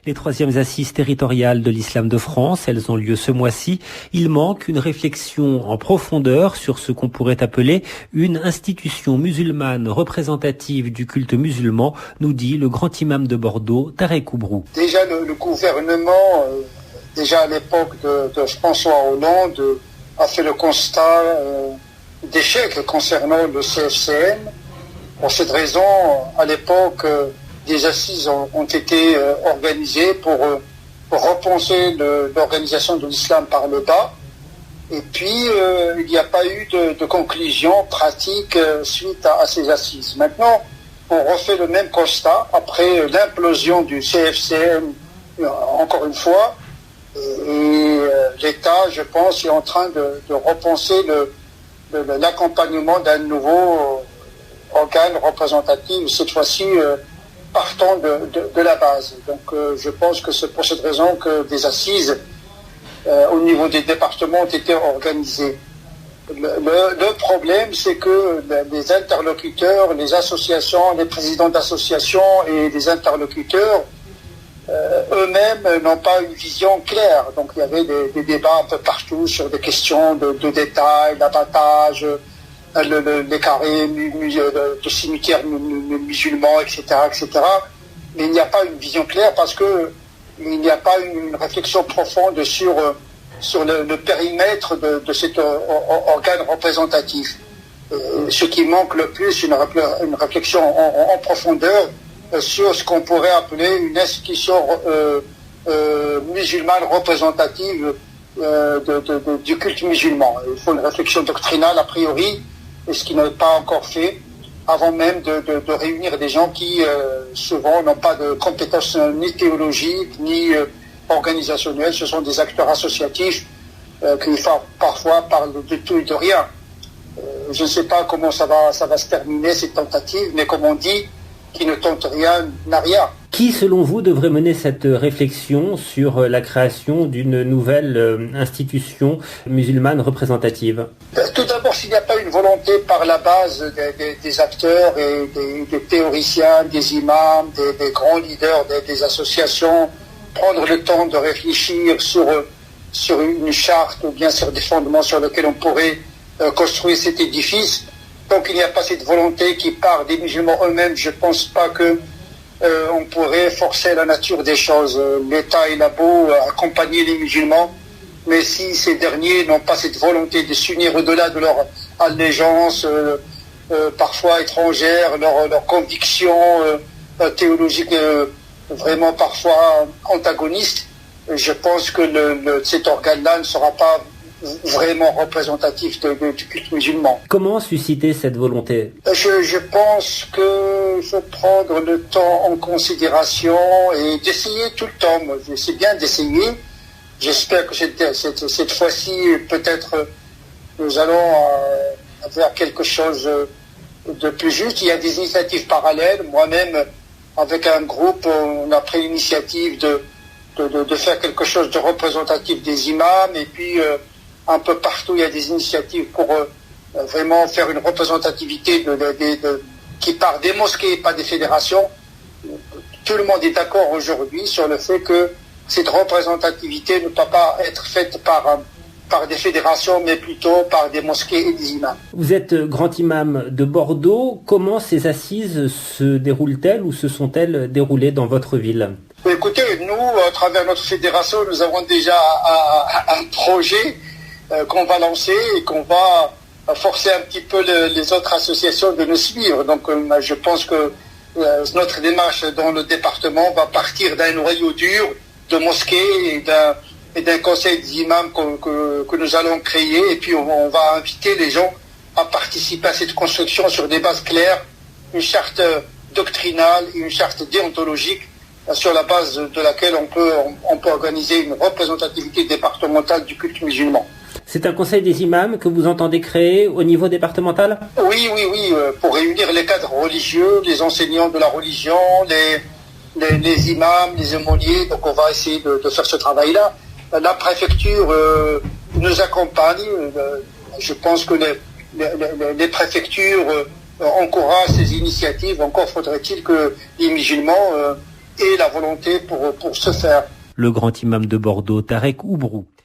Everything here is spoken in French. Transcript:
Les 3e assises territoriales de l'islam de France, elles ont lieu ce mois-ci. Il manque une réflexion en profondeur sur ce qu'on pourrait appeler une institution musulmane représentative du culte musulman, nous dit le grand imam de Bordeaux, Tarek Oubrou. Déjà le gouvernement, déjà à l'époque de François Hollande, a fait le constat d'échec concernant le CFCM. Pour cette raison, à l'époque, des assises ont été organisées pour repenser l'organisation de l'islam par le bas. Et puis, il n'y a pas eu de conclusion pratique suite à ces assises. Maintenant, on refait le même constat après l'implosion du CFCM, encore une fois. Et l'État, je pense, est en train de repenser l'accompagnement d'un nouveau organe représentatif, cette fois-ci partant de la base. Donc je pense que c'est pour cette raison que des assises au niveau des départements ont été organisées. Le problème, c'est que les interlocuteurs, les associations, les présidents d'associations et les interlocuteurs eux-mêmes n'ont pas une vision claire. Donc il y avait des débats un peu partout sur des questions de détails, d'abattage, les carrés de cimetières musulmans, etc., etc. Mais il n'y a pas une vision claire parce que il n'y a pas une réflexion profonde sur le périmètre de cet organe représentatif. Ce qui manque le plus, une réflexion en profondeur sur ce qu'on pourrait appeler une institution musulmane représentative du culte musulman. Il faut une réflexion doctrinale a priori, et ce qui n'est pas encore fait, avant même de réunir des gens qui souvent n'ont pas de compétences ni théologiques ni organisationnelles. Ce sont des acteurs associatifs qui parfois parlent de tout et de rien. Je ne sais pas comment ça va se terminer, cette tentative, mais comme on dit, qui ne tente rien n'a rien. Qui, selon vous, devrait mener cette réflexion sur la création d'une nouvelle institution musulmane représentative ? Tout d'abord, s'il n'y a pas une volonté par la base des acteurs et des théoriciens, des imams, des grands leaders des associations, prendre le temps de réfléchir sur une charte ou bien sur des fondements sur lesquels on pourrait construire cet édifice. Donc il n'y a pas cette volonté qui part des musulmans eux-mêmes, je ne pense pas que on pourrait forcer la nature des choses. L'État, il a beau accompagner les musulmans, mais si ces derniers n'ont pas cette volonté de s'unir au-delà de leur allégeance, parfois étrangère, leur conviction théologique vraiment parfois antagoniste, je pense que cet organe-là ne sera pas vraiment représentatif du culte musulman. Comment susciter cette volonté ? Je pense qu'il faut prendre le temps en considération et d'essayer tout le temps. C'est bien d'essayer. J'espère que cette fois-ci, peut-être, nous allons avoir quelque chose de plus juste. Il y a des initiatives parallèles. Moi-même, avec un groupe, on a pris l'initiative de faire quelque chose de représentatif des imams. Et puis, un peu partout, il y a des initiatives pour vraiment faire une représentativité qui part des mosquées et pas des fédérations. Tout le monde est d'accord aujourd'hui sur le fait que cette représentativité ne peut pas être faite par des fédérations, mais plutôt par des mosquées et des imams. Vous êtes grand imam de Bordeaux. Comment ces assises se déroulent-elles ou se sont-elles déroulées dans votre ville ? Écoutez, nous, à travers notre fédération, nous avons déjà un projet qu'on va lancer et qu'on va forcer un petit peu les autres associations de nous suivre. Donc je pense que notre démarche dans le département va partir d'un noyau dur de mosquées et d'un conseil d'imams que nous allons créer, et puis on va inviter les gens à participer à cette construction sur des bases claires, une charte doctrinale et une charte déontologique sur la base de laquelle on peut organiser une représentativité départementale du culte musulman. C'est un conseil des imams que vous entendez créer au niveau départemental ? Oui, pour réunir les cadres religieux, les enseignants de la religion, les imams, les aumôniers. Donc on va essayer de faire ce travail-là. La préfecture nous accompagne. Je pense que les préfectures encouragent ces initiatives. Encore faudrait-il que les musulmans et la volonté pour ce faire. Le grand imam de Bordeaux, Tarek Oubrou.